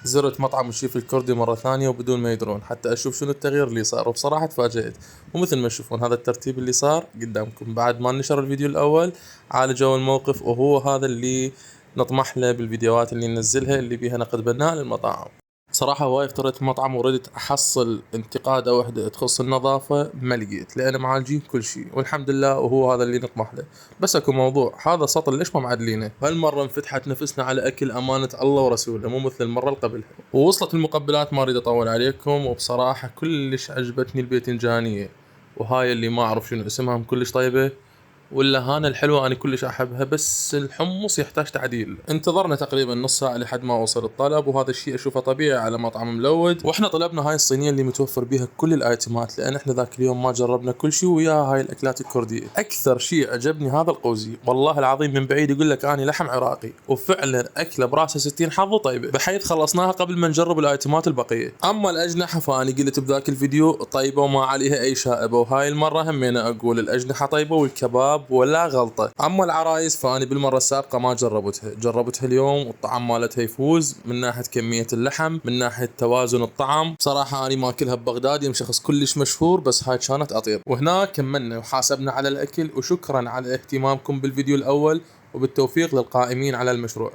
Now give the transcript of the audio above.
زرت مطعم الشيف الكردي مرة ثانية وبدون ما يدرون، حتى أشوف شنو التغيير اللي صار، وبصراحة تفاجأت. ومثل ما تشوفون هذا الترتيب اللي صار قدامكم بعد ما نشر الفيديو الأول، عالجوا الموقف، وهو هذا اللي نطمح له بالفيديوهات اللي ننزلها اللي بيها نقد بناء للمطاعم. صراحة هواي افتريت مطعم وردت أحصل انتقادة واحدة تخص النظافة ما لقيت، لأن معالجين كل شيء والحمد لله، وهو هذا اللي نطمح له. بس اكو موضوع، هذا سطل ليش ما معدلينه؟ هالمرة انفتحت نفسنا على أكل أمانة الله ورسوله، مو مثل المرة اللي قبلها. ووصلت المقبلات، ما أريد أطول عليكم، وبصراحة كلش عجبتني الباذنجانية، وهاي اللي ما أعرف شنو اسمها كلش طيبة. واللهانة الحلوة أنا كلش أحبها، بس الحمص يحتاج تعديل. انتظرنا تقريبا نص ساعة لحد ما وصل الطلب، وهذا الشيء أشوفه طبيعي على مطعم ملود. وإحنا طلبنا هاي الصينية اللي متوفر بيها كل الآيتمات، لأن إحنا ذاك اليوم ما جربنا كل شيء وياها هاي الأكلات الكردية. أكثر شيء عجبني هذا القوزي، والله العظيم من بعيد يقول لك أنا لحم عراقي، وفعلا أكله براسه 60 حظ طيبة، بحيث خلصناها قبل ما نجرب الآيتمات البقية. أما الأجنحة فأنا قلت بذاك الفيديو طيبة وما عليها أي شائبة، وهاي المرة همينا أقول الأجنحة طيبة والكباب ولا غلطة. اما العرايس فاني بالمره السابقه ما جربتها اليوم، والطعم مالتها يفوز من ناحيه كميه اللحم، من ناحيه توازن الطعم. بصراحه اني ماكلها ببغداد شخص كلش مشهور، بس هاي كانت اطيب. وهنا كملنا وحاسبنا على الاكل، وشكرا على اهتمامكم بالفيديو الاول، وبالتوفيق للقائمين على المشروع.